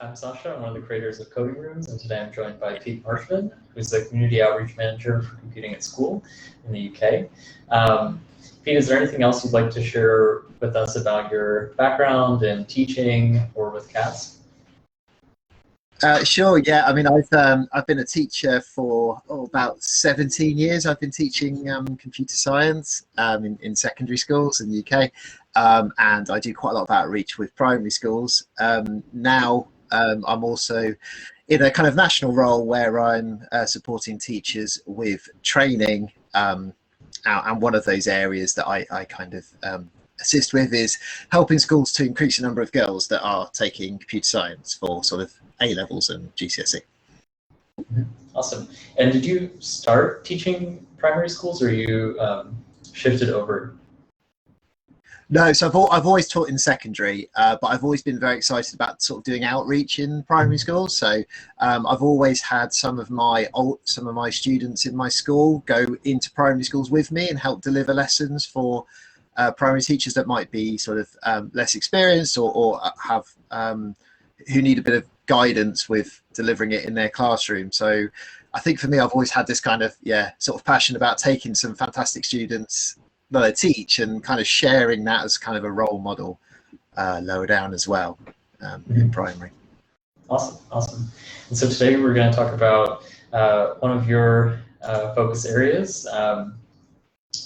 I'm Sasha. I'm one of the creators of Coding Rooms, and today I'm joined by Peter Marshman, who's the Community Outreach Manager for Computing at School in the UK. Pete, is there anything else you'd like to share with us about your background in teaching or with CAS? Sure. Yeah. I mean, I've been a teacher for about 17 years. I've been teaching computer science in secondary schools in the UK, and I do quite a lot of outreach with primary schools. Now I'm also in a kind of national role where I'm supporting teachers with training, and one of those areas that I kind of assist with is helping schools to increase the number of girls that are taking computer science for sort of A-levels and GCSE. Awesome. And did you start teaching primary schools, or you shifted over? No, so I've always taught in secondary, but I've always been very excited about sort of doing outreach in primary schools. So I've always had some of my students in my school go into primary schools with me and help deliver lessons for primary teachers that might be sort of less experienced or have who need a bit of guidance with delivering it in their classroom. So I think for me, I've always had this kind of sort of passion about taking some fantastic students that I teach and kind of sharing that as kind of a role model lower down as well in primary. Awesome. And so today we're going to talk about one of your focus areas,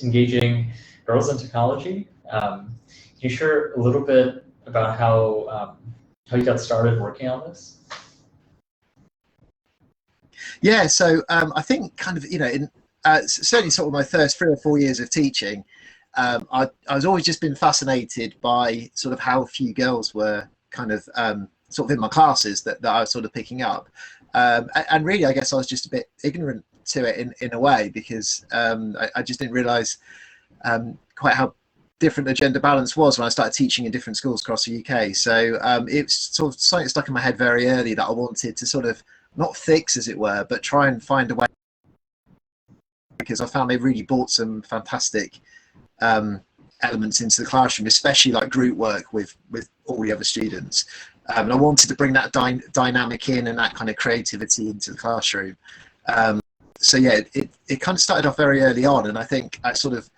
engaging girls in technology. Can you share a little bit about how you got started working on this? Yeah, so I think kind of, in certainly sort of my first 3 or 4 years of teaching, I was always just been fascinated by sort of how few girls were kind of sort of in my classes that I was sort of picking up. And really, I guess I was just a bit ignorant to it in a way, because I just didn't realise quite how different the gender balance was when I started teaching in different schools across the UK. So it's sort of something that stuck in my head very early that I wanted to sort of not fix, as it were, but try and find a way, because I found they really brought some fantastic elements into the classroom, especially like group work with all the other students. And I wanted to bring that dynamic in and that kind of creativity into the classroom. So yeah, it kind of started off very early on, and I think I sort of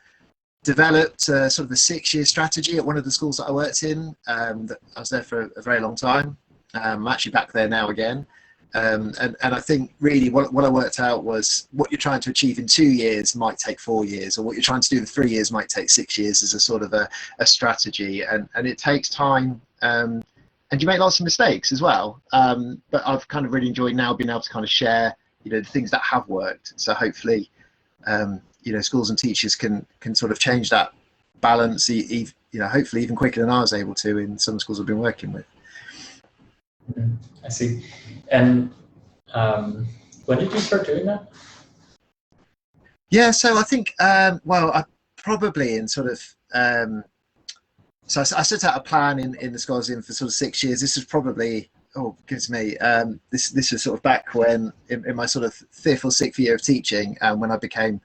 developed sort of a 6-year strategy at one of the schools that I worked in. I was there for a very long time. I'm actually back there now again. And I think really what I worked out was what you're trying to achieve in 2 years might take 4 years, or what you're trying to do in 3 years might take 6 years as a sort of a strategy. And it takes time, and you make lots of mistakes as well. But I've kind of really enjoyed now being able to kind of share, the things that have worked. So hopefully, schools and teachers can sort of change that balance, hopefully even quicker than I was able to in some schools I've been working with. I see. And when did you start doing that? Yeah, so I think, I probably in sort of, so I set out a plan in the school I was in for sort of 6 years. This was probably, this was sort of back when, in my sort of 5th or 6th year of teaching, when I became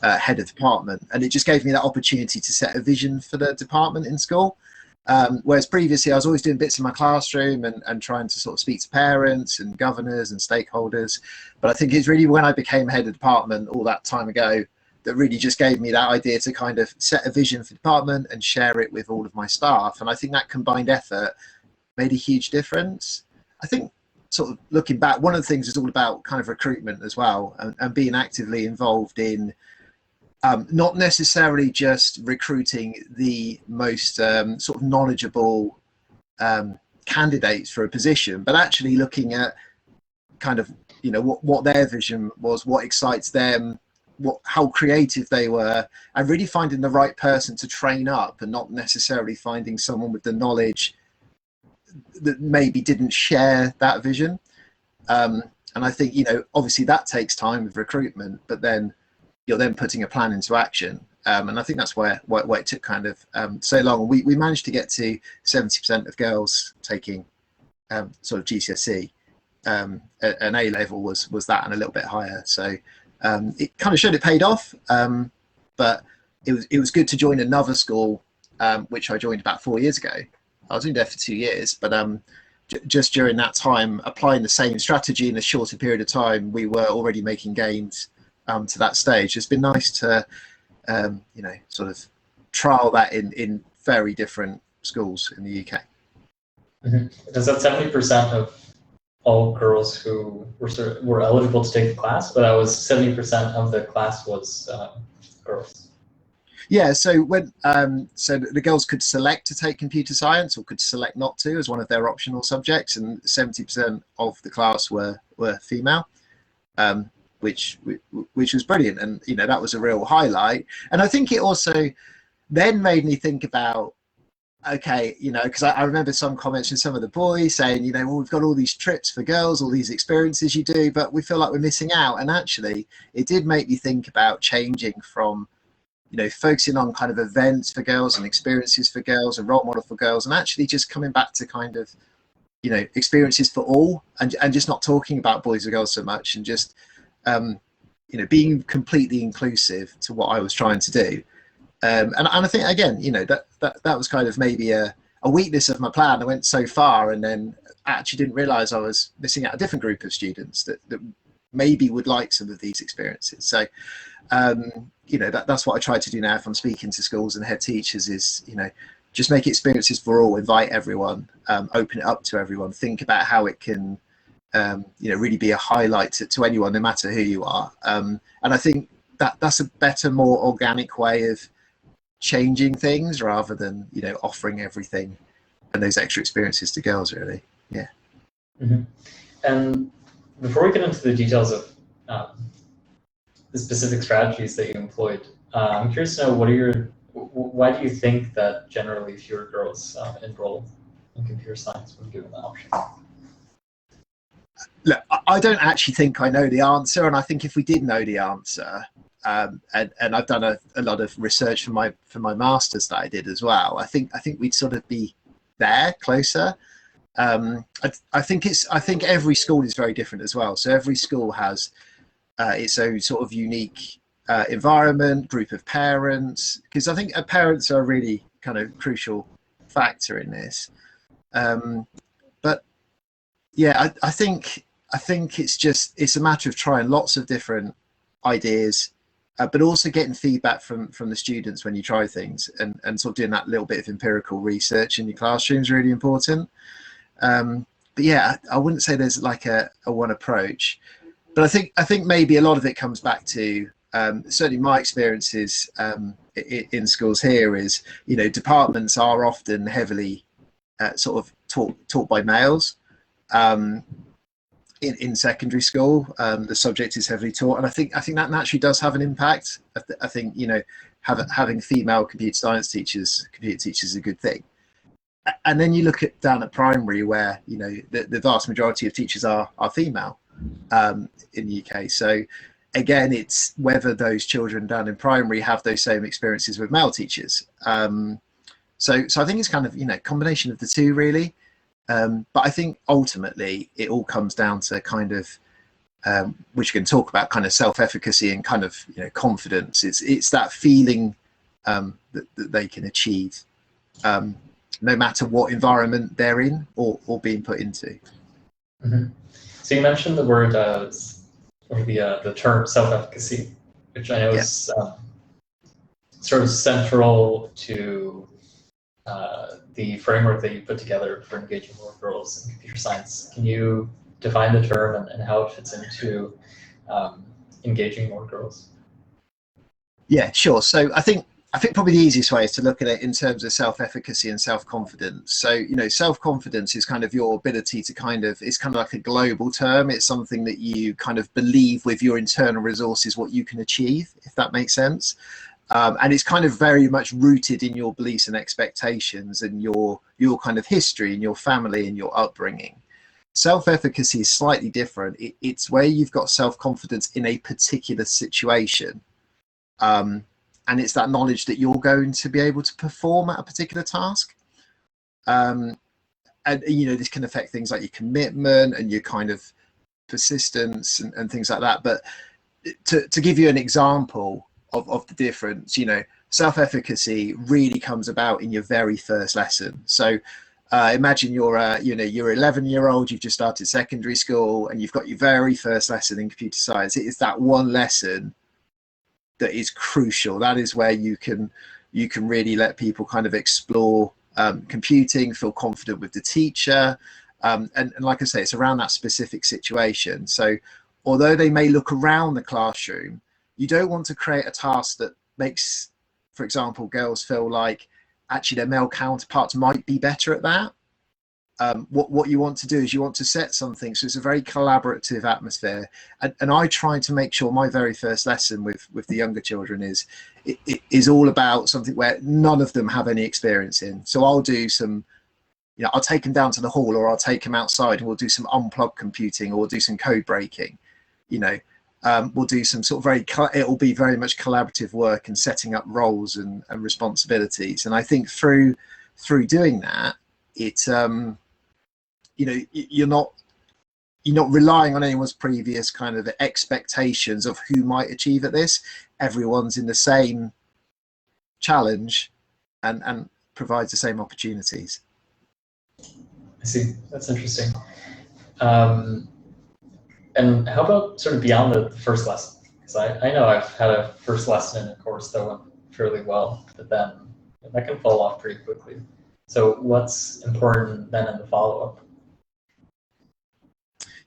head of department. And it just gave me that opportunity to set a vision for the department in school. Whereas previously I was always doing bits in my classroom and trying to sort of speak to parents and governors and stakeholders. But I think it's really when I became head of department all that time ago that really just gave me that idea to kind of set a vision for the department and share it with all of my staff. And I think that combined effort made a huge difference. I think sort of looking back, one of the things is all about kind of recruitment as well, and being actively involved in not necessarily just recruiting the most sort of knowledgeable candidates for a position, but actually looking at kind of, what their vision was, what excites them, how creative they were, and really finding the right person to train up, and not necessarily finding someone with the knowledge that maybe didn't share that vision. And I think, obviously that takes time with recruitment, but then you're then putting a plan into action. And I think that's why it took kind of so long. We managed to get to 70% of girls taking sort of GCSE. An A level was that, and a little bit higher. So it kind of showed it paid off. But it was good to join another school, which I joined about 4 years ago. I was only there for 2 years, but just during that time, applying the same strategy in a shorter period of time, we were already making gains to that stage. It's been nice to, sort of trial that in very different schools in the UK. Mm-hmm. Is that 70% of all girls who were eligible to take the class, but that was 70% of the class was girls? Yeah, so when so the girls could select to take computer science or could select not to as one of their optional subjects, and 70% of the class were female, which was brilliant, and that was a real highlight. And I think it also then made me think about, okay, because I remember some comments from some of the boys saying, well, we've got all these trips for girls, all these experiences you do, but we feel like we're missing out. And actually, it did make me think about changing from, focusing on kind of events for girls and experiences for girls and role model for girls, and actually just coming back to kind of, experiences for all, and just not talking about boys or girls so much, and just, being completely inclusive to what I was trying to do. And I think, again, that was kind of maybe a weakness of my plan. I went so far and then actually didn't realize I was missing out a different group of students that maybe would like some of these experiences. So, that's what I try to do now if I'm speaking to schools and head teachers is, just make experiences for all, invite everyone, open it up to everyone, think about how it can, really be a highlight to anyone, no matter who you are. And I think that's a better, more organic way of changing things rather than offering everything and those extra experiences to girls, really. Yeah. Mm-hmm. And before we get into the details of the specific strategies that you employed, I'm curious to know why do you think that generally fewer girls enroll in computer science when given the option? Look, I don't actually think I know the answer, and I think if we did know the answer, and I've done a lot of research for my masters that I did as well, I think we'd sort of be there closer. I think every school is very different as well. So every school has its own sort of unique environment, group of parents, because I think parents are a really kind of crucial factor in this. But yeah, I think it's a matter of trying lots of different ideas, but also getting feedback from the students when you try things, and sort of doing that little bit of empirical research in your classroom is really important. But yeah, I wouldn't say there's like a one approach, but I think maybe a lot of it comes back to certainly my experiences in schools here is, departments are often heavily sort of taught by males. In secondary school, the subject is heavily taught, and I think that naturally does have an impact. I think having female computer teachers is a good thing. And then you look down at primary, where the vast majority of teachers are female in the UK. So again, it's whether those children down in primary have those same experiences with male teachers. So I think it's kind of combination of the two, really. But I think ultimately it all comes down to kind of, which we can talk about, kind of self-efficacy and kind of confidence. It's that feeling that they can achieve, no matter what environment they're in or being put into. Mm-hmm. So you mentioned the word or the term self-efficacy, which I know is sort of central to the framework that you put together for engaging more girls in computer science. Can you define the term and how it fits into engaging more girls? Yeah, sure. So I think probably the easiest way is to look at it in terms of self-efficacy and self-confidence. So, self-confidence is kind of your ability to it's kind of like a global term. It's something that you kind of believe with your internal resources what you can achieve, if that makes sense. And it's kind of very much rooted in your beliefs and expectations and your kind of history and your family and your upbringing. Self-efficacy is slightly different. It's where you've got self-confidence in a particular situation. And it's that knowledge that you're going to be able to perform at a particular task. And this can affect things like your commitment and your kind of persistence and things like that. But to give you an example of the difference, self-efficacy really comes about in your very first lesson. So Imagine you're 11-year-old, you've just started secondary school, and you've got your very first lesson in computer science. It is that one lesson that is crucial. That is where you can really let people kind of explore computing, feel confident with the teacher, and like I say, it's around that specific situation. So although they may look around the classroom, you don't want to create a task that makes, for example, girls feel like actually their male counterparts might be better at that. What you want to do is you want to set something so it's a very collaborative atmosphere, and I try to make sure my very first lesson with the younger children it is all about something where none of them have any experience in. So I'll do some, I'll take them down to the hall, or I'll take them outside and we'll do some unplugged computing, or we'll do some code breaking. We'll do some sort of it'll be very much collaborative work and setting up roles and responsibilities. And I think through doing that, you're not relying on anyone's previous kind of expectations of who might achieve at this. Everyone's in the same challenge and provides the same opportunities. I see. That's interesting. And how about sort of beyond the first lesson? Because I know I've had a first lesson in a course that went fairly well, but then that can fall off pretty quickly. So what's important then in the follow-up?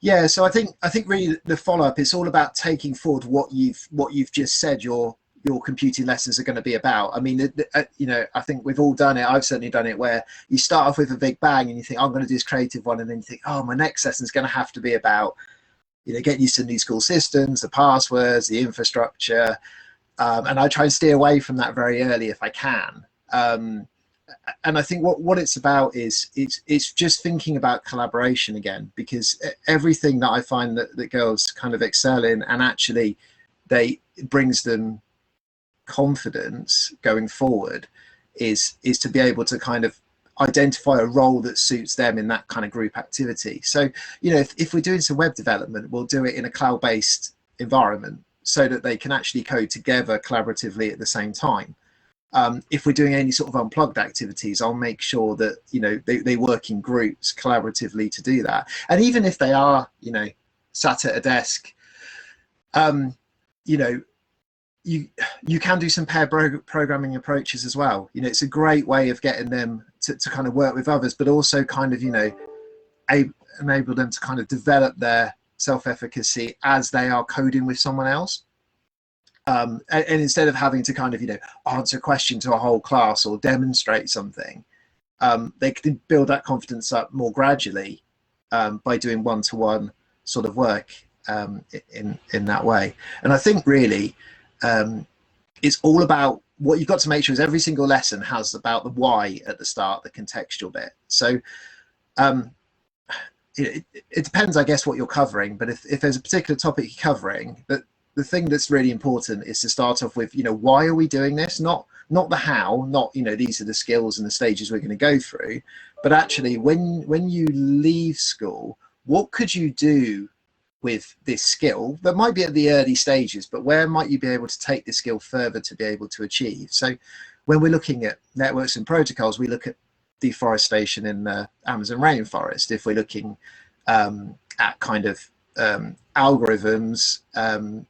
Yeah, so I think really the follow-up is all about taking forward what you've just said your computing lessons are going to be about. I mean, I think we've all done it. I've certainly done it, where you start off with a big bang and you think, I'm going to do this creative one, and then you think, oh, my next lesson is going to have to be about getting used to new school systems, the passwords, the infrastructure, and I try and steer away from that very early if I can. And I think what it's about is it's just thinking about collaboration again, because everything that I find that girls kind of excel in, and actually it brings them confidence going forward, is to be able to kind of identify a role that suits them in that kind of group activity. So if we're doing some web development, we'll do it in a cloud-based environment so that they can actually code together collaboratively at the same time. If we're doing any sort of unplugged activities, I'll make sure that they work in groups collaboratively to do that. And even if they are sat at a desk, you can do some pair programming approaches as well. It's a great way of getting them to kind of work with others, but also kind of enable them to kind of develop their self-efficacy as they are coding with someone else. And instead of having to kind of answer a question to a whole class or demonstrate something, they can build that confidence up more gradually by doing one-to-one sort of work in that way. And I think really it's all about what you've got to make sure is every single lesson has about the why at the start, the contextual bit. So it depends, I guess, what you're covering, but if there's a particular topic you're covering, the thing that's really important is to start off with, why are we doing this? Not the how, not, these are the skills and the stages we're going to go through, but actually when you leave school, what could you do with this skill that might be at the early stages, but where might you be able to take this skill further to be able to achieve? So when we're looking at networks and protocols, we look at deforestation in the Amazon rainforest. If we're looking at kind of algorithms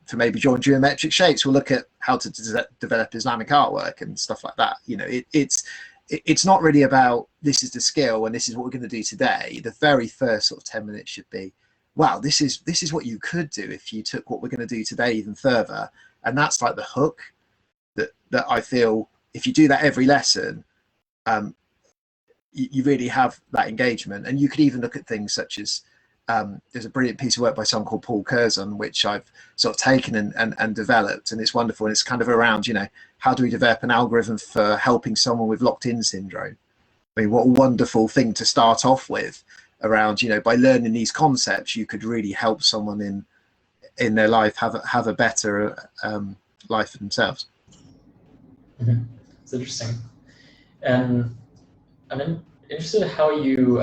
for maybe drawing geometric shapes, we'll look at how to develop Islamic artwork and stuff like that. It's not really about this is the skill and this is what we're going to do today. The very first sort of 10 minutes should be, wow, this is what you could do if you took what we're going to do today even further. And that's like the hook that I feel if you do that every lesson, you really have that engagement. And you could even look at things such as there's a brilliant piece of work by someone called Paul Curzon, which I've sort of taken and developed, and it's wonderful. And it's kind of around, how do we develop an algorithm for helping someone with locked-in syndrome? I mean, what a wonderful thing to start off with around, by learning these concepts, you could really help someone in their life have a better life for themselves. Mm-hmm. It's interesting. And I'm interested in how you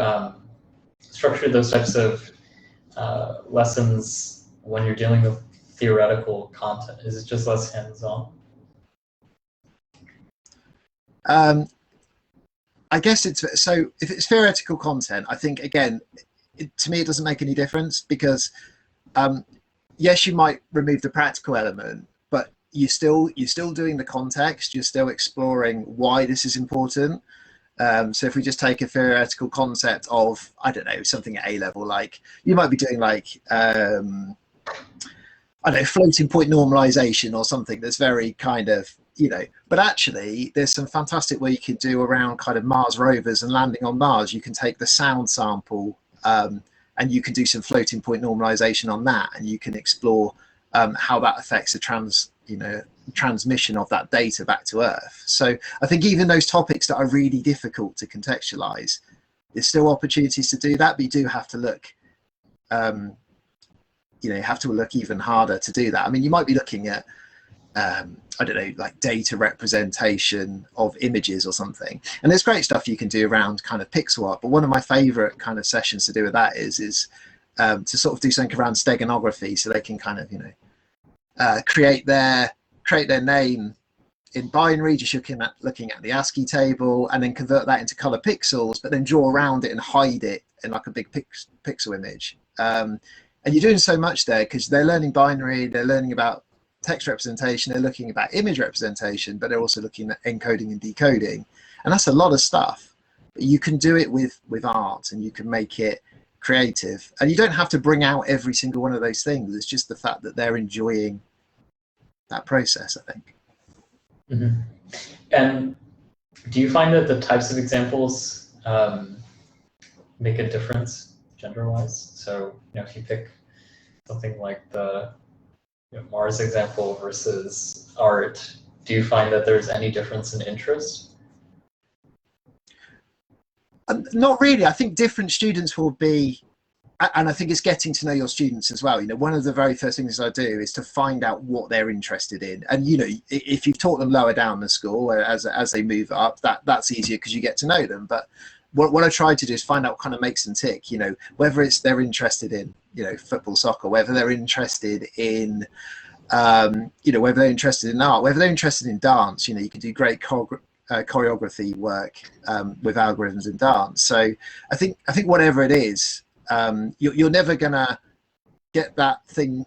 structure those types of lessons when you're dealing with theoretical content. Is it just less hands-on? I guess it's so. If it's theoretical content, I think again, to me, it doesn't make any difference because yes, you might remove the practical element, but you're still doing the context. You're still exploring why this is important. So if we just take a theoretical concept of, I don't know, something at A level, like you might be doing like, I don't know, floating point normalization or something that's very kind of, but actually there's some fantastic work you can do around kind of Mars rovers and landing on Mars. You can take the sound sample and you can do some floating point normalization on that, and you can explore how that affects the transmission of that data back to Earth. So I think even those topics that are really difficult to contextualize, there's still opportunities to do that, but you do have to look, you have to look even harder to do that. I mean, you might be looking at, I don't know, like data representation of images or something. And there's great stuff you can do around kind of pixel art. But one of my favorite kind of sessions to do with that is to sort of do something around steganography, so they can kind of, create their name in binary, just looking at the ASCII table, and then convert that into color pixels, but then draw around it and hide it in like a big pixel image. And you're doing so much there because they're learning binary, they're learning about text representation, they're looking about image representation, but they're also looking at encoding and decoding. And that's a lot of stuff. But you can do it with art, and you can make it creative. And you don't have to bring out every single one of those things. It's just the fact that they're enjoying that process, I think. Mm-hmm. And do you find that the types of examples make a difference gender-wise? So, if you pick something like the Mars example versus art, do you find that there's any difference in interest? Not really. I think different students will be, and I think it's getting to know your students as well. One of the very first things I do is to find out what they're interested in. And, if you've taught them lower down the school as they move up, that's easier because you get to know them. But what I try to do is find out what kind of makes them tick, whether it's they're interested in, football, soccer, whether they're interested in, whether they're interested in art, whether they're interested in dance. You can do great choreography work with algorithms in dance. So I think whatever it is, you're never gonna get that thing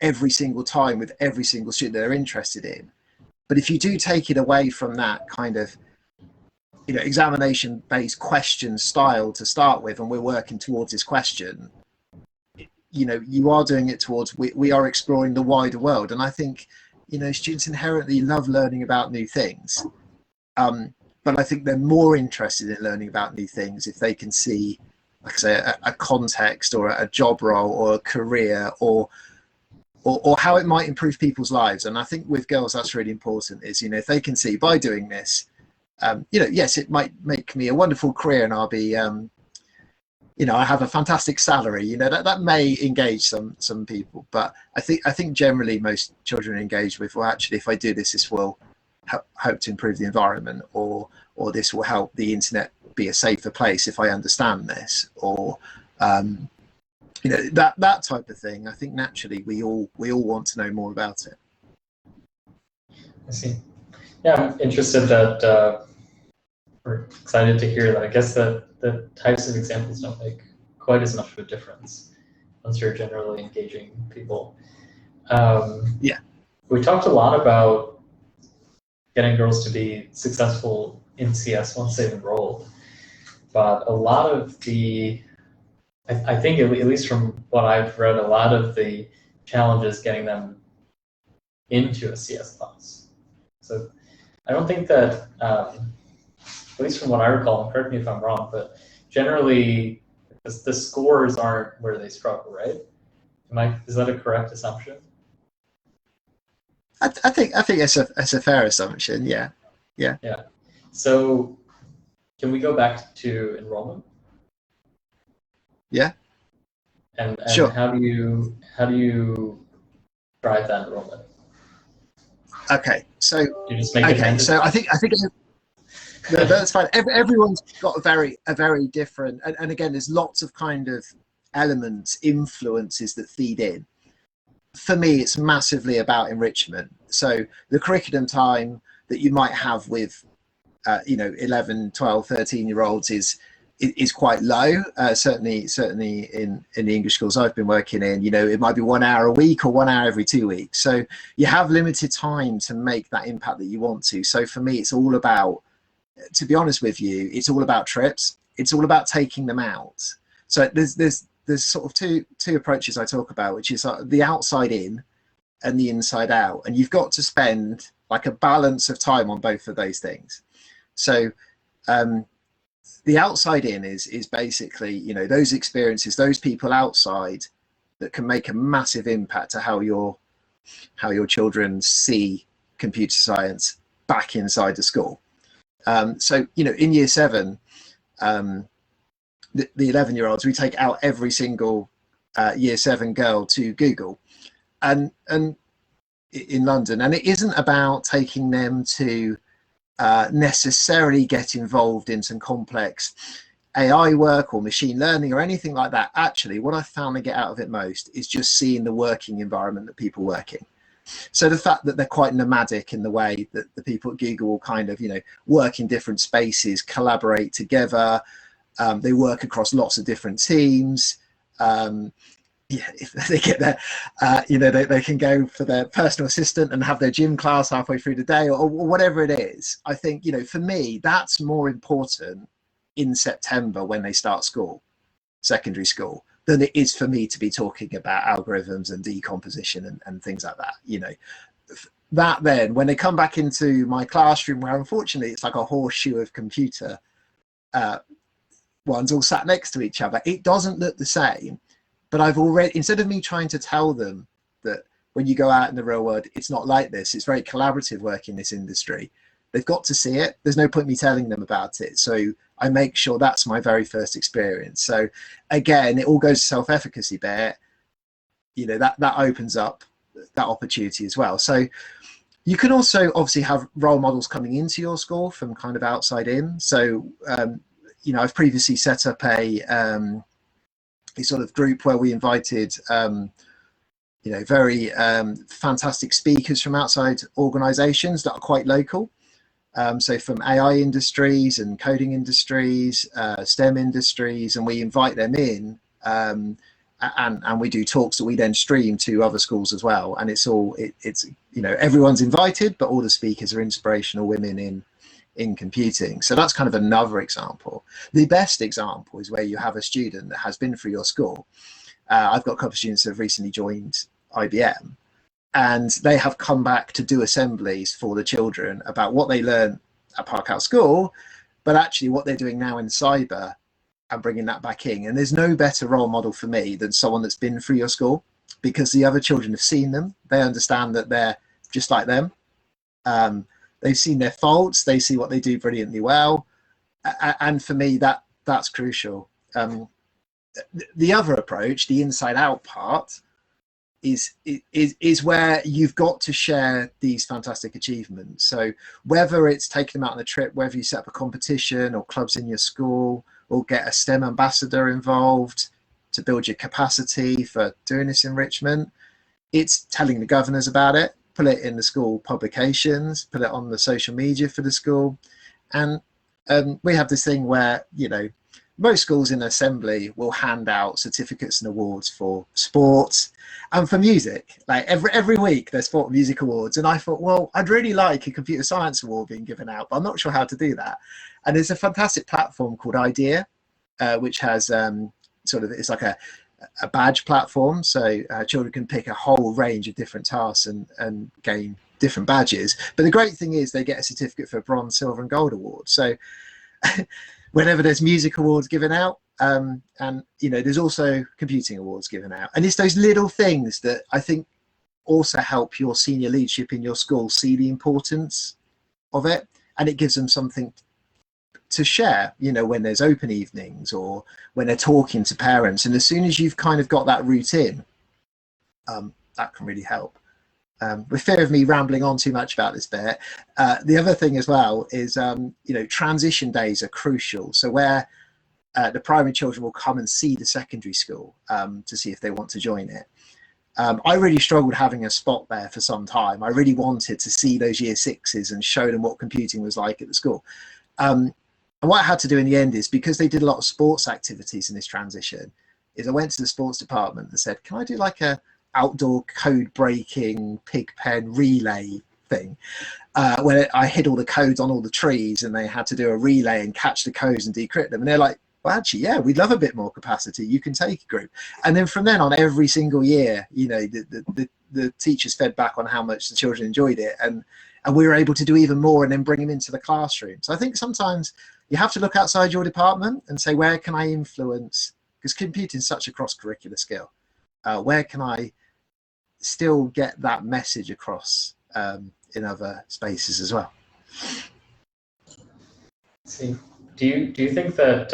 every single time with every single student they're interested in. But if you do take it away from that kind of examination-based question style to start with, and we're working towards this question, you are doing it towards we are exploring the wider world. And I think students inherently love learning about new things, but I think they're more interested in learning about new things if they can see, like I say, a context or a job role or a career or how it might improve people's lives. And I think with girls that's really important, is if they can see by doing this, yes, it might make me a wonderful career and I'll be I have a fantastic salary, that may engage some people. But I think generally most children are engaged with, well, actually, if I do this, this will help to improve the environment, or this will help the internet be a safer place if I understand this, or that type of thing. I think naturally we all want to know more about it. I see. Yeah, I'm interested that we're excited to hear that. I guess that the types of examples don't make quite as much of a difference once you're generally engaging people. Yeah. We talked a lot about getting girls to be successful in CS once they've enrolled, but a lot of I think at least from what I've read, a lot of the challenges getting them into a CS class. So I don't think that, at least from what I recall, and correct me if I'm wrong, but generally the scores aren't where they struggle, right? Is that a correct assumption? I think it's a fair assumption. Yeah. So can we go back to enrollment? Yeah. And sure. How do you drive that enrollment? Okay. So you just make it so I think no, that's fine. Everyone's got a very different, and again, there's lots of kind of elements, influences that feed in. For me, it's massively about enrichment. So the curriculum time that you might have with 11, 12, 13-year-olds is quite low. Certainly in the English schools I've been working in, it might be 1 hour a week or 1 hour every 2 weeks. So you have limited time to make that impact that you want to. So for me, it's all about, to be honest with you, it's all about trips. It's all about taking them out. So there's sort of two approaches I talk about, which is the outside in and the inside out. And you've got to spend like a balance of time on both of those things. So the outside in is basically, those experiences, those people outside that can make a massive impact to how your children see computer science back inside the school. So, in year 7, the 11-year-olds, we take out every single year 7 girl to Google and in London. And it isn't about taking them to necessarily get involved in some complex AI work or machine learning or anything like that. Actually, what I found to get out of it most is just seeing the working environment that people work in. So the fact that they're quite nomadic in the way that the people at Google will kind of, work in different spaces, collaborate together. They work across lots of different teams. If they get there, they can go for their personal assistant and have their gym class halfway through the day or whatever it is. I think, for me, that's more important in September when they start school, secondary school, than it is for me to be talking about algorithms and decomposition and things like that. That then, when they come back into my classroom, where unfortunately it's like a horseshoe of computer ones all sat next to each other, it doesn't look the same. But I've already, instead of me trying to tell them that when you go out in the real world, it's not like this, it's very collaborative work in this industry, they've got to see it. There's no point me telling them about it. So I make sure that's my very first experience. So again, it all goes to self-efficacy bit, that opens up that opportunity as well. So you can also obviously have role models coming into your school from kind of outside in. So, I've previously set up a sort of group where we invited, very fantastic speakers from outside organizations that are quite local. So from AI industries and coding industries, STEM industries, and we invite them in and we do talks that we then stream to other schools as well. And it's everyone's invited, but all the speakers are inspirational women in computing. So that's kind of another example. The best example is where you have a student that has been through your school. I've got a couple of students that have recently joined IBM, and they have come back to do assemblies for the children about what they learned at Parkhouse School, but actually what they're doing now in cyber and bringing that back in. And there's no better role model for me than someone that's been through your school, because the other children have seen them. They understand that they're just like them. They've seen their faults. They see what they do brilliantly well. And for me, that's crucial. The other approach, the inside out part, is where you've got to share these fantastic achievements. So whether it's taking them out on a trip, whether you set up a competition or clubs in your school, or get a STEM ambassador involved to build your capacity for doing this enrichment, it's telling the governors about it, put it in the school publications, put it on the social media for the school. And we have this thing where, most schools in assembly will hand out certificates and awards for sports and for music. Like every week there's sport and music awards. And I thought, well, I'd really like a computer science award being given out, but I'm not sure how to do that. And there's a fantastic platform called Idea, which has it's like a badge platform. So children can pick a whole range of different tasks and gain different badges. But the great thing is they get a certificate for bronze, silver and gold awards. So whenever there's music awards given out, and there's also computing awards given out. And it's those little things that I think also help your senior leadership in your school see the importance of it. And it gives them something to share, when there's open evenings or when they're talking to parents. And as soon as you've kind of got that routine, that can really help. With fear of me rambling on too much about this bit, the other thing as well is, transition days are crucial. So where the primary children will come and see the secondary school to see if they want to join it. I really struggled having a spot there for some time. I really wanted to see those year 6s and show them what computing was like at the school. And what I had to do in the end is, because they did a lot of sports activities in this transition, is I went to the sports department and said, can I do like a outdoor code breaking pig pen relay thing, where I hid all the codes on all the trees and they had to do a relay and catch the codes and decrypt them. And they're like, well, actually, yeah, we'd love a bit more capacity. You can take a group. And then from then on, every single year, you know, the teachers fed back on how much the children enjoyed it. And we were able to do even more and then bring them into the classroom. So I think sometimes you have to look outside your department and say, where can I influence? Because computing is such a cross-curricular skill. Where can I still get that message across in other spaces as well? See, do you think that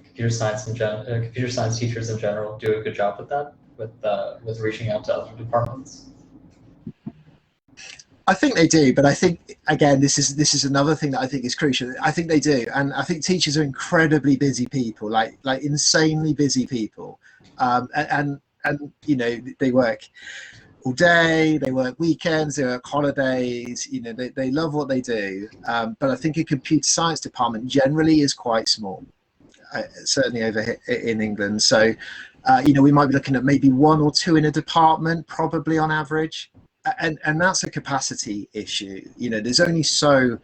computer science teachers in general do a good job with that, with reaching out to other departments? I think they do, but I think, again, this is another thing that I think is crucial. I think they do, and I think teachers are incredibly busy people, like insanely busy people, and you know, they work all day, they work weekends, they work holidays. You know, they love what they do, but I think a computer science department generally is quite small, certainly over here in England. So, you know, we might be looking at maybe 1 or 2 in a department, probably on average. And that's a capacity issue. You know, there's only so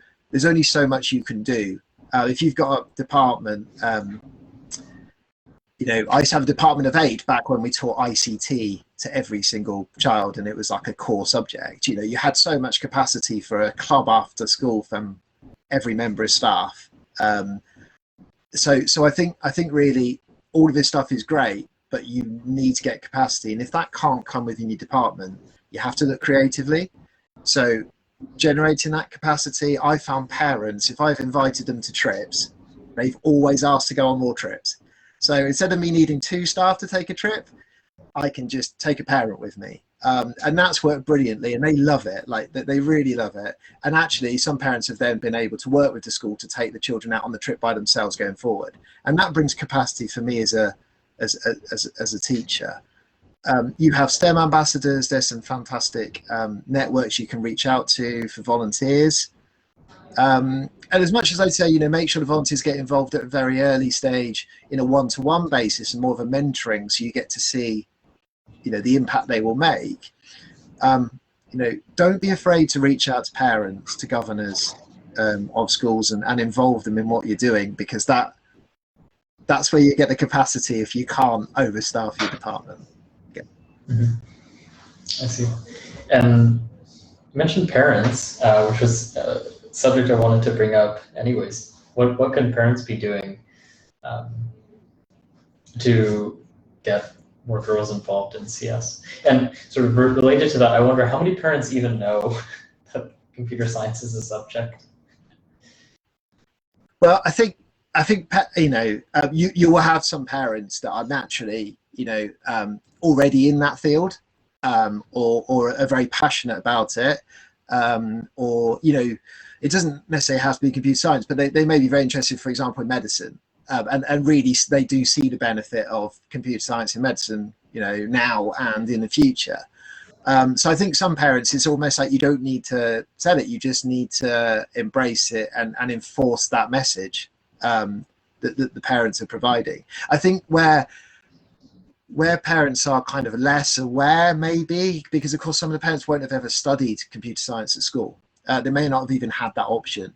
much you can do. If you've got a department, you know, I used to have a department of 8 back when we taught ICT to every single child, and it was like a core subject. You know, you had so much capacity for a club after school from every member of staff. So I think really all of this stuff is great, but you need to get capacity, and if that can't come within your department, you have to look creatively. So generating that capacity, I found parents, if I've invited them to trips, they've always asked to go on more trips. So instead of me needing 2 staff to take a trip, I can just take a parent with me. And that's worked brilliantly, and they love it. Like, they really love it. And actually, some parents have then been able to work with the school to take the children out on the trip by themselves going forward. And that brings capacity for me as a teacher. You have STEM ambassadors. There's some fantastic networks you can reach out to for volunteers. And as much as I'd say, you know, make sure the volunteers get involved at a very early stage in a one-to-one basis and more of a mentoring, so you get to see, you know, the impact they will make. You know, don't be afraid to reach out to parents, to governors of schools, and involve them in what you're doing, because that's where you get the capacity if you can't overstaff your department. Mm-hmm. I see. And you mentioned parents, which was a subject I wanted to bring up anyways. What can parents be doing to get more girls involved in CS? And sort of related to that, I wonder how many parents even know that computer science is a subject? Well, I think you know, you will have some parents that are naturally, you know, already in that field, or are very passionate about it, or, you know, it doesn't necessarily have to be computer science, but they may be very interested, for example, in medicine, and really they do see the benefit of computer science in medicine, you know, now and in the future. So I think some parents, it's almost like you don't need to sell it, you just need to embrace it and enforce that message that the parents are providing. I think where parents are kind of less aware, maybe because of course some of the parents won't have ever studied computer science at school. They may not have even had that option.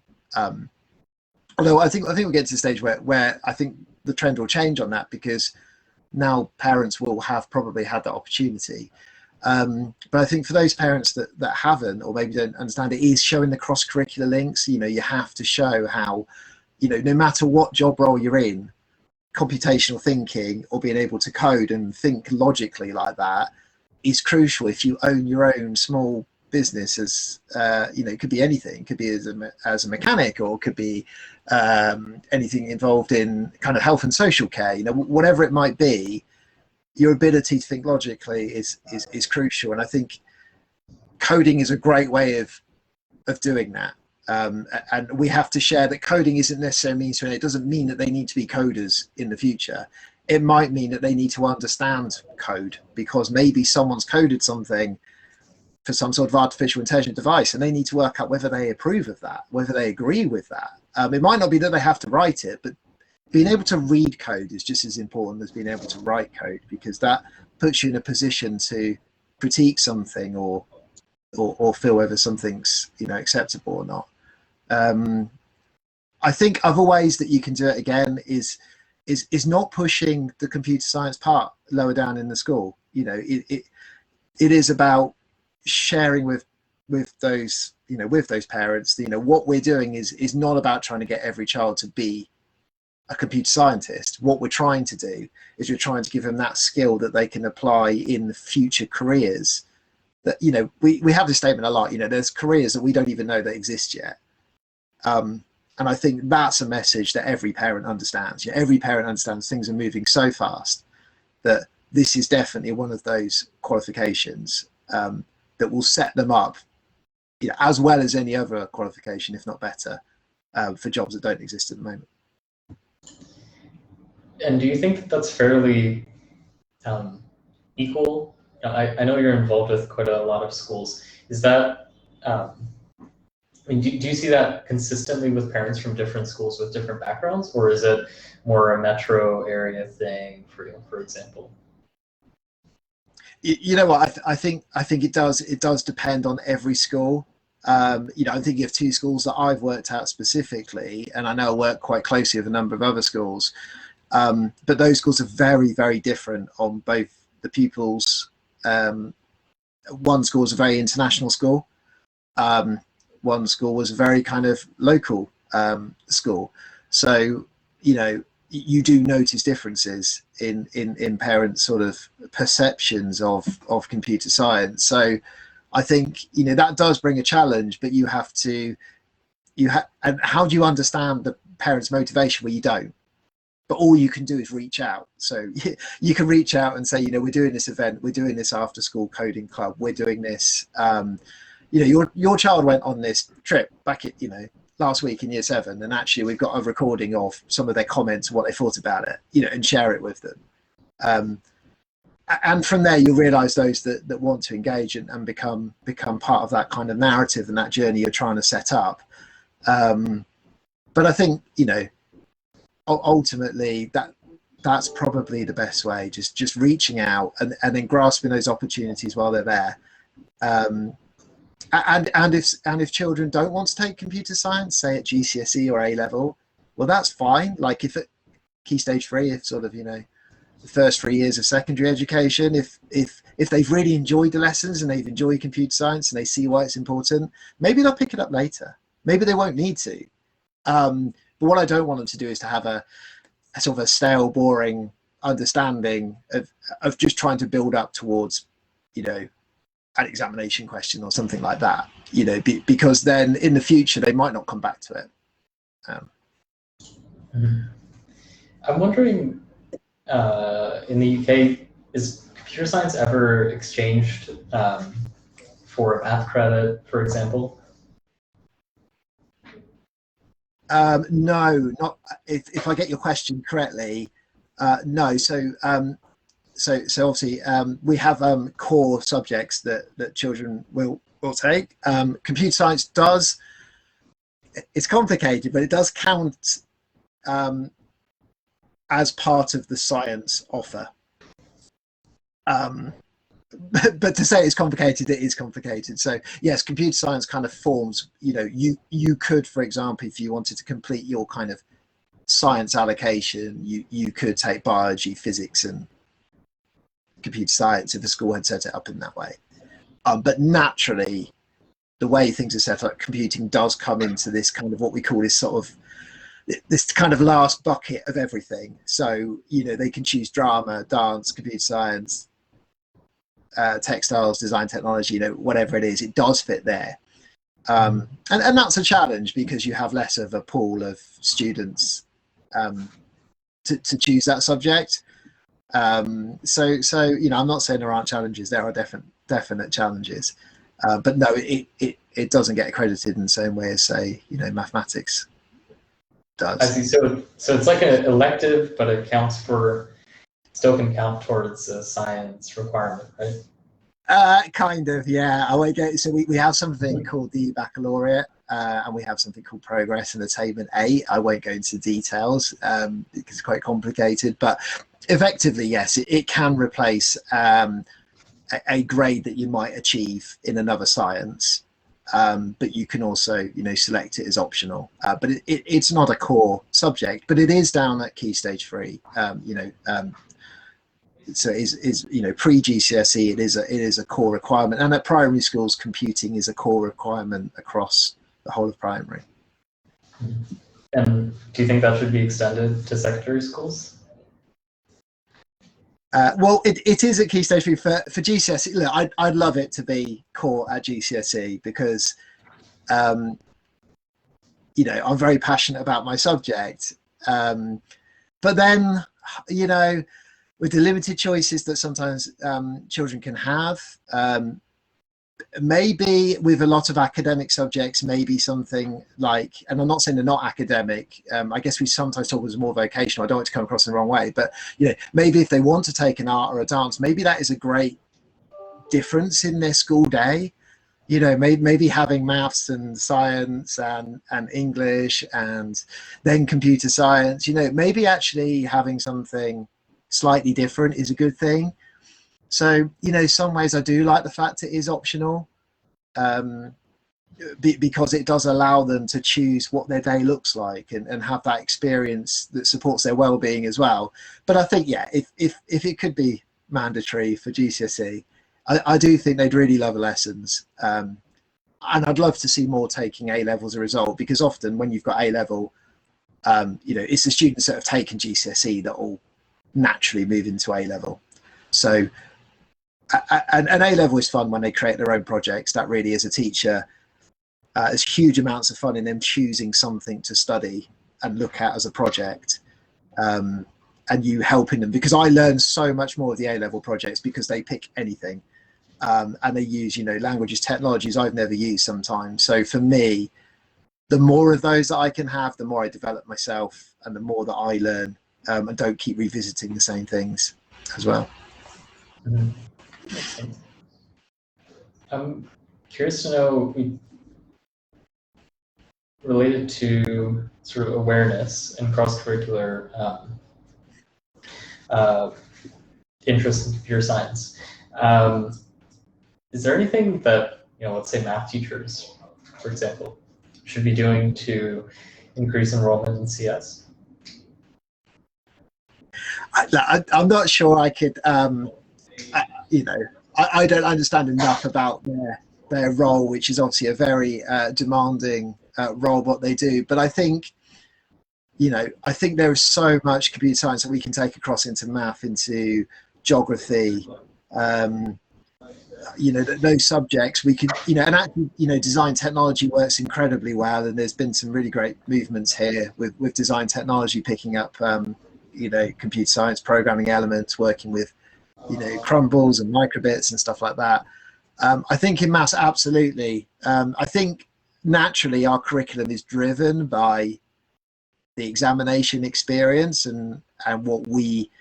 Although I think we'll get to the stage where I think the trend will change on that, because now parents will have probably had that opportunity. But I think for those parents that haven't, or maybe don't understand it, is showing the cross-curricular links. You know, you have to show how, you know, no matter what job role you're in, computational thinking or being able to code and think logically like that is crucial. If you own your own small business, as you know, it could be anything. It could be as a mechanic, or it could be anything involved in kind of health and social care. You know, whatever it might be, your ability to think logically is crucial. And I think coding is a great way of doing that. And we have to share that coding isn't necessarily means to, and it doesn't mean that they need to be coders in the future. It might mean that they need to understand code, because maybe someone's coded something for some sort of artificial intelligent device, and they need to work out whether they approve of that, whether they agree with that. It might not be that they have to write it, but being able to read code is just as important as being able to write code, because that puts you in a position to critique something or feel whether something's acceptable or not. I think other ways that you can do it again is not pushing the computer science part lower down in the school. It is about sharing with those parents. What we're doing is not about trying to get every child to be a computer scientist. What we're trying to do is we're trying to give them that skill that they can apply in future careers. That we have this statement a lot. There's careers that we don't even know that exist yet. And I think that's a message that every parent understands. Every parent understands things are moving so fast that this is definitely one of those qualifications that will set them up, as well as any other qualification, if not better, for jobs that don't exist at the moment. And do you think that that's fairly equal? I know you're involved with quite a lot of schools. Is that, do you see that consistently with parents from different schools with different backgrounds, or is it more a metro area thing for example? You know what, I think it does depend on every school. I'm thinking of two schools that I've worked at specifically, and I know I work quite closely with a number of other schools. But those schools are very, very different on both the pupils. One school was a very international school. One school was a very kind of local school. So, you do notice differences in parents' sort of perceptions of computer science. So I think, that does bring a challenge, but you have to, and how do you understand the parents' motivation where you don't? But all you can do is reach out. So you can reach out and say, we're doing this event, we're doing this after school coding club, we're doing this, your child went on this trip back at, last week in year 7, and actually we've got a recording of some of their comments and what they thought about it, and share it with them. And from there you'll realize those that want to engage and become part of that kind of narrative and that journey you're trying to set up. But I think, ultimately that's probably the best way, just reaching out and then grasping those opportunities while they're there. And if children don't want to take computer science, say at GCSE or A level, well, that's fine. Like if at Key Stage 3, if sort of the first 3 years of secondary education, if they've really enjoyed the lessons and they've enjoyed computer science and they see why it's important, maybe they'll pick it up later. Maybe they won't need to. But what I don't want them to do is to have a sort of a stale, boring understanding of just trying to build up towards, an examination question or something like that, because then in the future they might not come back to it. I'm wondering, in the UK, is computer science ever exchanged for a math credit, for example? No, not if I get your question correctly. No. So obviously we have core subjects that children will take. Computer science does. It's complicated, but it does count as part of the science offer. But to say it's complicated, it is complicated. So yes, computer science kind of forms, you could, for example, if you wanted to complete your kind of science allocation, you could take biology, physics and computer science if the school had set it up in that way. But naturally, the way things are set up, computing does come into this kind of what we call this kind of last bucket of everything. So, they can choose drama, dance, computer science, textiles, design technology, whatever it is, it does fit there. And that's a challenge because you have less of a pool of students to choose that subject. So I'm not saying there aren't challenges. There are definite challenges, but no, it doesn't get accredited in the same way as, say, mathematics does. I see. So it's like an elective, but it still can count towards a science requirement, right? Kind of, yeah. So we have something called the baccalaureate, and we have something called Progress and Attainment 8. I won't go into details because it's quite complicated, but effectively, yes, it can replace a grade that you might achieve in another science, but you can also, select it as optional. But it's not a core subject, but it is down at Key Stage 3. So is pre-GCSE, it is a core requirement, and at primary schools, computing is a core requirement across the whole of primary. And do you think that should be extended to secondary schools? Well, it is at Key Stage 3 for GCSE. Look, I'd love it to be core at GCSE because, I'm very passionate about my subject. But then, with the limited choices that sometimes children can have, maybe with a lot of academic subjects, maybe something like, and I'm not saying they're not academic, I guess we sometimes talk as more vocational, I don't want to come across in the wrong way, but maybe if they want to take an art or a dance, maybe that is a great difference in their school day. Maybe having maths and science and English and then computer science, maybe actually having something slightly different is a good thing. So, some ways I do like the fact it is optional, because it does allow them to choose what their day looks like and have that experience that supports their well-being as well. But I think, yeah, if it could be mandatory for GCSE, I do think they'd really love lessons. And I'd love to see more taking A-level as a result, because often when you've got A-level, it's the students that have taken GCSE that will naturally move into A-level. So, and A-level is fun when they create their own projects. That really, as a teacher, there's huge amounts of fun in them choosing something to study and look at as a project, and you helping them, because I learn so much more of the A-level projects because they pick anything, and they use languages, technologies I've never used sometimes. So for me, the more of those that I can have, the more I develop myself and the more that I learn, and don't keep revisiting the same things as well. Mm-hmm. Makes sense. I'm curious to know, related to sort of awareness and cross-curricular interest in computer science. Is there anything that, let's say math teachers, for example, should be doing to increase enrollment in CS? I'm not sure I could, I don't understand enough about their role, which is obviously a very demanding role, what they do. But I think, I think there is so much computer science that we can take across into math, into geography, those subjects we could, and actually, design technology works incredibly well. And there's been some really great movements here with design technology picking up, computer science programming elements, working with, crumbles and microbits and stuff like that. I think in maths, absolutely. I think naturally our curriculum is driven by the examination experience and what we,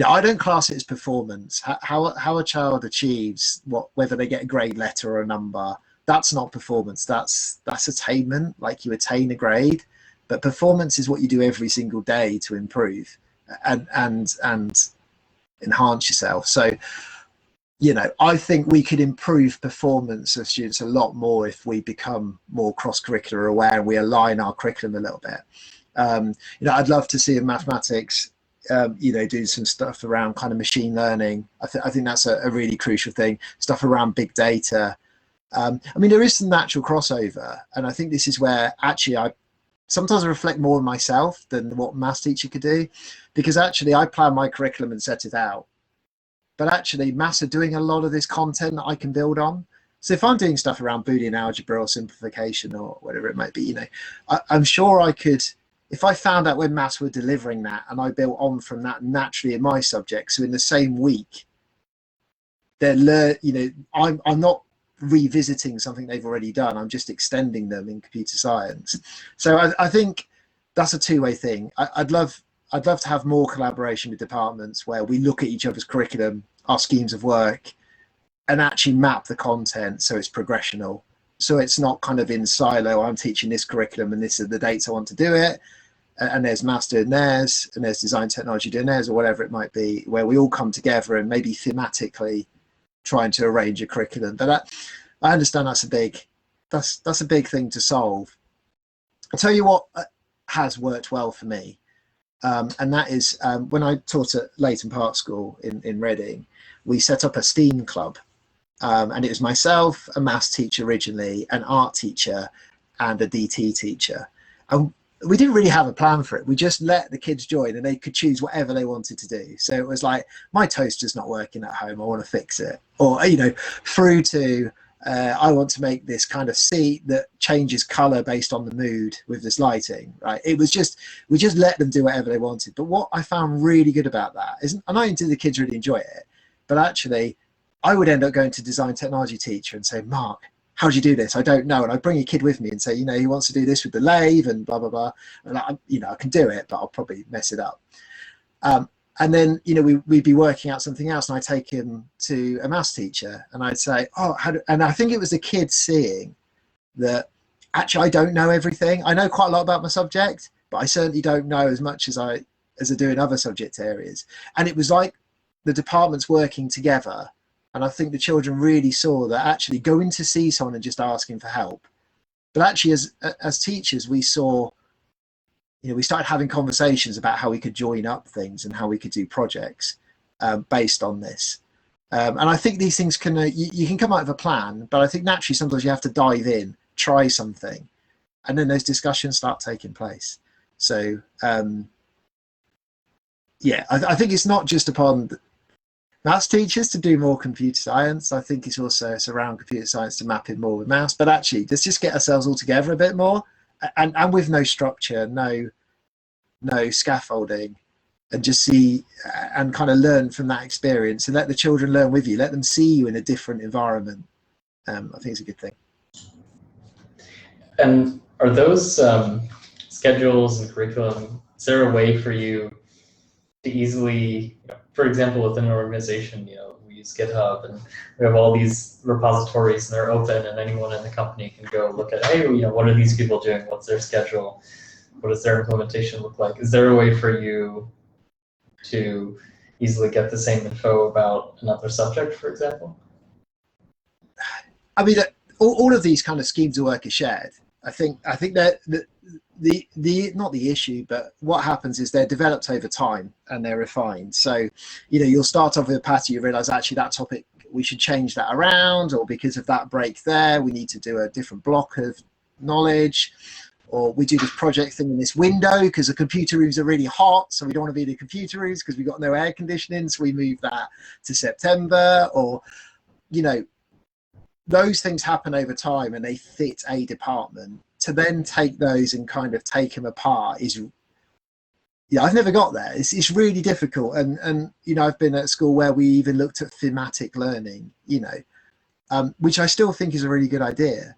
I don't class it as performance. How a child achieves whether they get a grade, letter, or a number, that's not performance. That's attainment, like you attain a grade. But performance is what you do every single day to improve and enhance yourself. So, I think we could improve performance of students a lot more if we become more cross-curricular aware and we align our curriculum a little bit. I'd love to see in mathematics, do some stuff around kind of machine learning. I think that's a really crucial thing. Stuff around big data. There is some natural crossover, and I think this is where actually I sometimes reflect more on myself than what a maths teacher could do, because actually I plan my curriculum and set it out. But actually maths are doing a lot of this content that I can build on. So if I'm doing stuff around Boolean algebra or simplification or whatever it might be, I'm sure I could, if I found out when maths were delivering that and I built on from that naturally in my subject, so in the same week, I'm not revisiting something they've already done. I'm just extending them in computer science. So I think that's a two-way thing. I'd love to have more collaboration with departments where we look at each other's curriculum, our schemes of work, and actually map the content so it's progressional. So it's not kind of in silo. I'm teaching this curriculum and this are the dates I want to do it. And there's maths doing theirs, and there's design technology doing theirs, or whatever it might be, where we all come together and maybe thematically trying to arrange a curriculum. But I understand that's a big thing to solve. I'll tell you what has worked well for me, and that is when I taught at Leighton Park School in Reading, we set up a STEAM club. And it was myself, a maths teacher originally, an art teacher, and a DT teacher. And we didn't really have a plan for it. We just let the kids join and they could choose whatever they wanted to do. So it was like, my toaster's not working at home, I want to fix it. Or, through to, I want to make this kind of seat that changes color based on the mood with this lighting, right? It was just, we just let them do whatever they wanted. But what I found really good about that is, and not only did the kids really enjoy it, but actually I would end up going to design technology teacher and say, Mark, how do you do this? I don't know. And I'd bring a kid with me and say, he wants to do this with the lathe and blah, blah, blah. And I can do it, but I'll probably mess it up. And then, we'd be working out something else and I'd take him to a maths teacher and I'd say, and I think it was the kids seeing that actually I don't know everything. I know quite a lot about my subject, but I certainly don't know as much as I do in other subject areas. And it was like the departments working together. And I think the children really saw that actually going to see someone and just asking for help. But actually, as teachers, we saw, we started having conversations about how we could join up things and how we could do projects based on this. And I think these things can, you can come out with a plan, but I think naturally sometimes you have to dive in, try something, and then those discussions start taking place. So, I think it's not just upon maths teachers to do more computer science. I think it's around computer science to map in more with maths, but actually let's just get ourselves all together a bit more and with no structure, no scaffolding, and just see and kind of learn from that experience and let the children learn with you, let them see you in a different environment. I think it's a good thing. And are those schedules and curriculum, is there a way for you to easily, for example, within an organization, we use GitHub and we have all these repositories and they're open and anyone in the company can go look at, hey, what are these people doing? What's their schedule? What does their implementation look like? Is there a way for you to easily get the same info about another subject, for example? I mean, all of these kind of schemes of work are shared. I think that the not the issue, but what happens is they're developed over time and they're refined. So, you'll start off with a pattern, you realize actually that topic, we should change that around, or because of that break there, we need to do a different block of knowledge, or we do this project thing in this window because the computer rooms are really hot, so we don't want to be in the computer rooms because we've got no air conditioning, so we move that to September, or, those things happen over time and they fit a department. To then take those and kind of take them apart is, I've never got there. It's really difficult. And I've been at a school where we even looked at thematic learning, which I still think is a really good idea.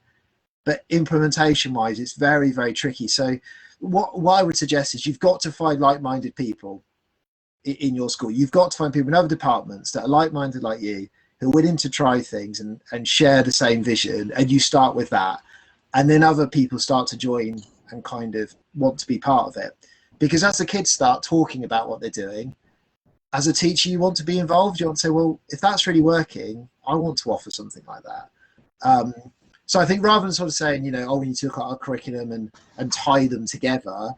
But implementation wise, it's very, very tricky. So what I would suggest is you've got to find like-minded people in your school. You've got to find people in other departments that are like-minded like you, who are willing to try things and share the same vision. And you start with that. And then other people start to join and kind of want to be part of it. Because as the kids start talking about what they're doing, as a teacher, you want to be involved. You want to say, well, if that's really working, I want to offer something like that. So I think rather than sort of saying, we need to look at our curriculum and tie them together,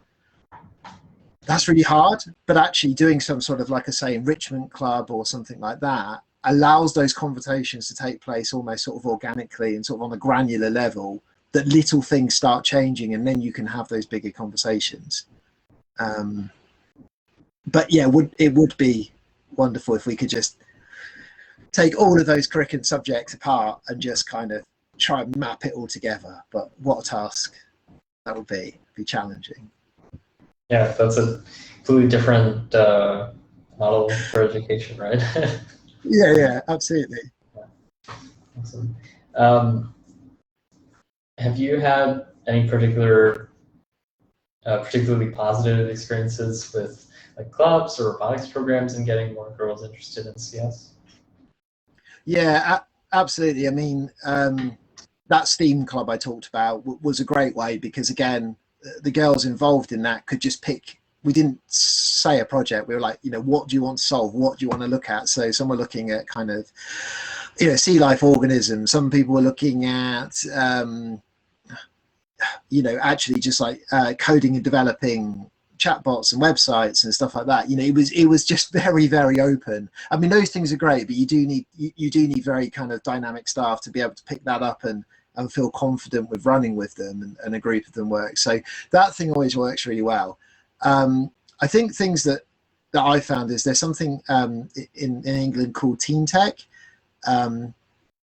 that's really hard. But actually doing some sort of, like I say, enrichment club or something like that allows those conversations to take place almost sort of organically and sort of on a granular level, that little things start changing and then you can have those bigger conversations. But yeah, it would be wonderful if we could just take all of those curriculum subjects apart and just kind of try and map it all together. But what a task that would be challenging. Yeah, that's a completely different model for education, right? Yeah, absolutely. Yeah. Awesome. Have you had any particularly positive experiences with like clubs or robotics programs and getting more girls interested in CS? Yeah, absolutely. I mean, that STEAM club I talked about was a great way, because again, the girls involved in that could just pick. We didn't say a project. We were like, what do you want to solve? What do you want to look at? So some were looking at kind of, sea life organisms. Some people were looking at, actually just like coding and developing chatbots and websites and stuff like that. It was just very, very open. I mean, those things are great, but you do need very kind of dynamic staff to be able to pick that up and feel confident with running with them, and a group of them work. So that thing always works really well. I think things that I found is there's something in England called Teen Tech,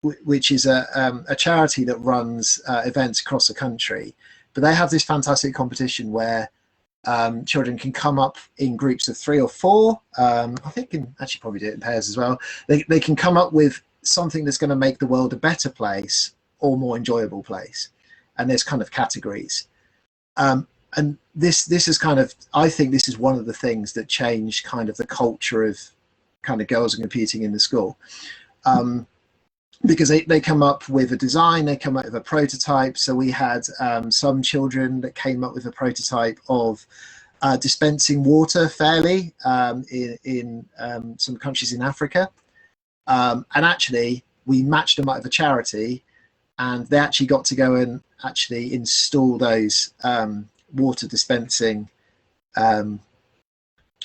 which is a charity that runs events across the country. But they have this fantastic competition where children can come up in groups of 3 or 4. I think can actually probably do it in pairs as well. They can come up with something that's going to make the world a better place or more enjoyable place. And there's kind of categories. And this is kind of, I think this is one of the things that changed kind of the culture of kind of girls and computing in the school. Because they come up with a design, they come up with a prototype. So we had some children that came up with a prototype of dispensing water fairly in some countries in Africa. And actually, we matched them up with a charity, and they actually got to go and actually install those water dispensing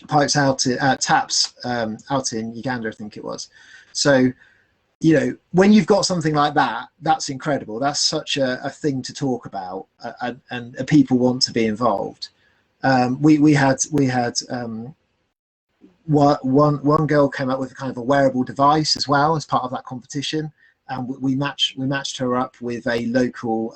pipes taps out in Uganda, I think it was. So, when you've got something like that, that's incredible. That's such a thing to talk about, and people want to be involved. We had one girl came up with a kind of a wearable device as well as part of that competition, and we matched her up with a local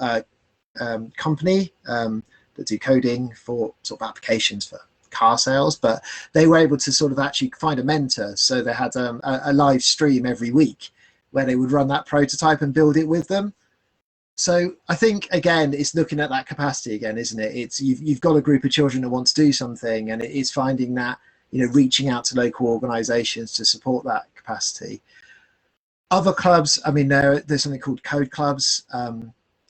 company that do coding for sort of applications for car sales, but they were able to sort of actually find a mentor. So they had a live stream every week where they would run that prototype and build it with them. So I think, again, it's looking at that capacity again, isn't it? It's you've got a group of children that want to do something, and it is finding that, reaching out to local organizations to support that capacity. Other clubs, I mean, there's something called code clubs,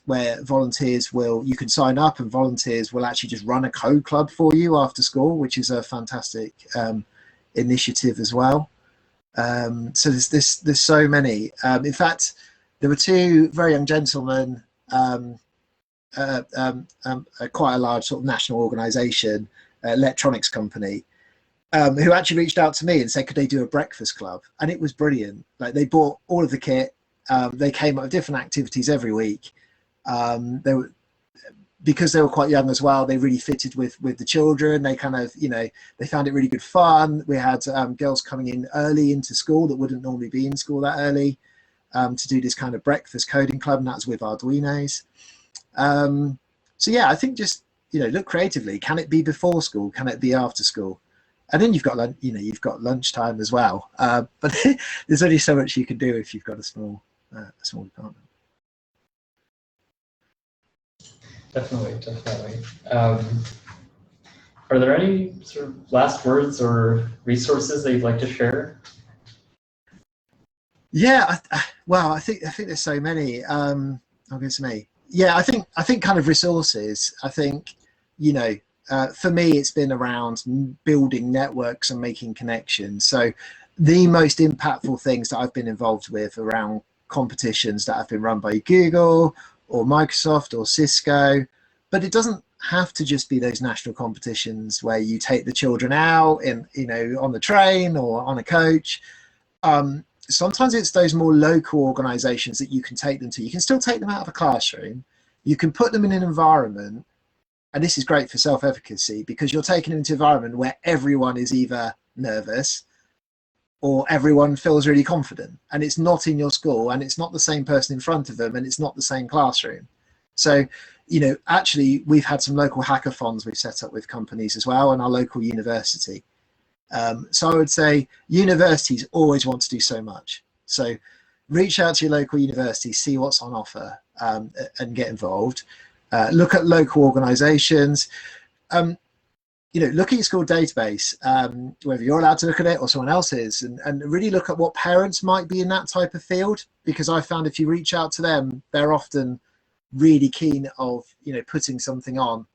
where volunteers you can sign up and volunteers will actually just run a code club for you after school, which is a fantastic initiative as well. So there's so many. In fact, there were 2 very young gentlemen, quite a large sort of national organisation, electronics company, who actually reached out to me and said, could they do a breakfast club? And it was brilliant. Like, they bought all of the kit. They came up with different activities every week. Because they were quite young as well, they really fitted with the children. They kind of, they found it really good fun. We had girls coming in early into school that wouldn't normally be in school that early, to do this kind of breakfast coding club, and that's with Arduinos. So yeah, I think just, look creatively. Can it be before school? Can it be after school? And then you've got lunchtime as well. But there's only so much you can do if you've got a small department. Definitely. Are there any sort of last words or resources that you'd like to share? Yeah, I think there's so many. Yeah, I think kind of resources. I think, for me, it's been around building networks and making connections. So the most impactful things that I've been involved with around competitions that have been run by Google or Microsoft or Cisco, but it doesn't have to just be those national competitions where you take the children out on the train or on a coach. Sometimes it's those more local organizations that you can take them to. You can still take them out of a classroom. You can put them in an environment, and this is great for self-efficacy because you're taking them into an environment where everyone is either nervous or everyone feels really confident, and it's not in your school, and it's not the same person in front of them, and it's not the same classroom. So, actually, we've had some local hackathons we've set up with companies as well, and our local university. So I would say universities always want to do so much. So reach out to your local university, see what's on offer, and get involved. Look at local organizations. look at your school database, whether you're allowed to look at it or someone else is, and really look at what parents might be in that type of field, because I found if you reach out to them, they're often really keen of putting something on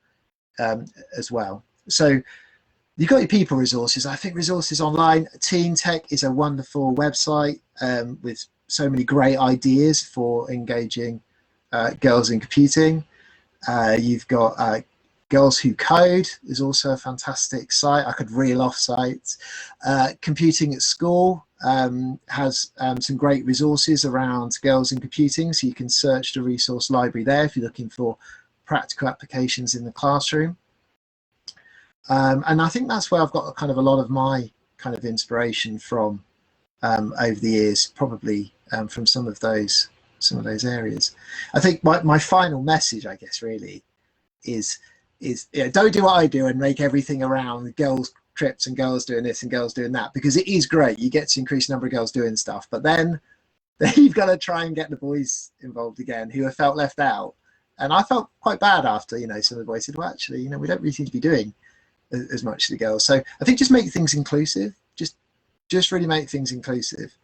as well. So you've got your people resources. I think resources online. Teen Tech is a wonderful website with so many great ideas for engaging girls in computing. You've got Girls Who Code is also a fantastic site. I could reel off sites. Computing at School has some great resources around girls in computing, so you can search the resource library there if you're looking for practical applications in the classroom. And I think that's where I've got kind of a lot of my kind of inspiration from over the years, probably from some of those areas. I think my final message, I guess, really is don't do what I do and make everything around girls trips and girls doing this and girls doing that, because it is great. You get to increase the number of girls doing stuff, but then you've got to try and get the boys involved again who have felt left out. And I felt quite bad after, some of the boys said, well, actually, we don't really seem to be doing as much as the girls. So I think just make things inclusive, just really make things inclusive.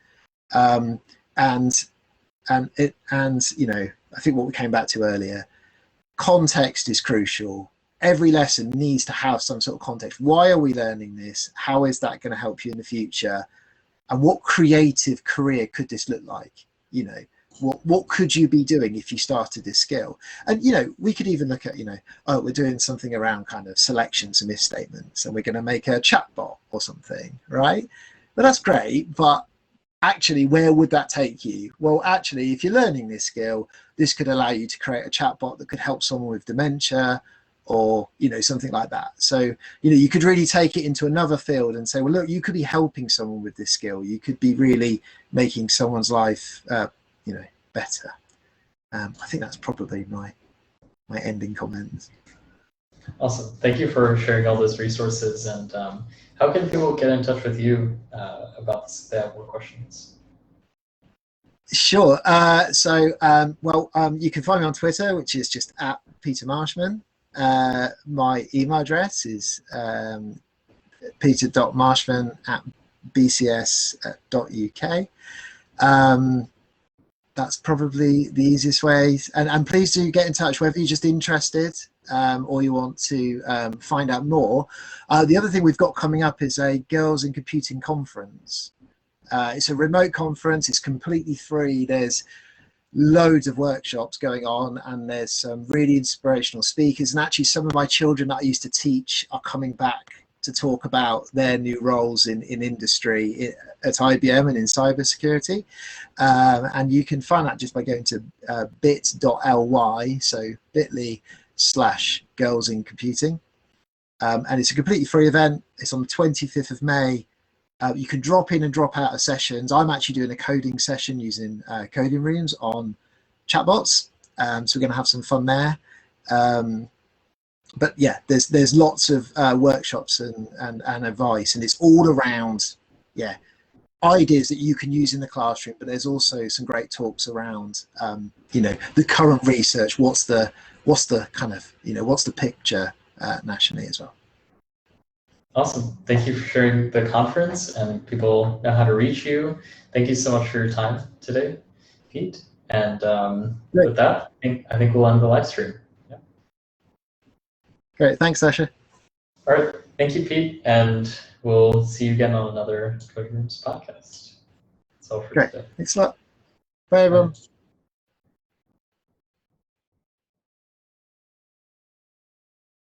And I think what we came back to earlier, context is crucial. Every lesson needs to have some sort of context. Why are we learning this? How is that going to help you in the future? And what creative career could this look like? What could you be doing if you started this skill? And we could even look at we're doing something around kind of selections and misstatements, and we're going to make a chatbot or something, right? But that's great, but actually, where would that take you? Well, actually, if you're learning this skill, this could allow you to create a chatbot that could help someone with dementia, or something like that. So you could really take it into another field and say, well, look, you could be helping someone with this skill. You could be really making someone's life better. I think that's probably my ending comments. Awesome. Thank you for sharing all those resources. And how can people get in touch with you about this if they have more questions? Sure. You can find me on Twitter, which is just at Peter Marshman. My email address is peter.marshman@bcs.uk. That's probably the easiest way. And please do get in touch, whether you're just interested or you want to find out more. The other thing we've got coming up is a Girls in Computing conference. It's a remote conference. It's completely free. There's loads of workshops going on, and there's some really inspirational speakers. And actually, some of my children that I used to teach are coming back to talk about their new roles in industry at IBM and in cybersecurity. And you can find that just by going to bit.ly, so bit.ly/Girls in Computing. And it's a completely free event. It's on the 25th of May. You can drop in and drop out of sessions. I'm actually doing a coding session using coding rooms on chatbots. So we're going to have some fun there. But yeah, there's lots of workshops and advice, and it's all around ideas that you can use in the classroom. But there's also some great talks around the current research. What's the kind of what's the picture nationally as well. Awesome. Thank you for sharing the conference, and people know how to reach you. Thank you so much for your time today, Pete. And with that, I think we'll end the live stream. Yeah. Great. Thanks, Sasha. All right. Thank you, Pete. And we'll see you again on another Coding Rooms podcast. That's all for today. Thanks a lot. Bye, everyone.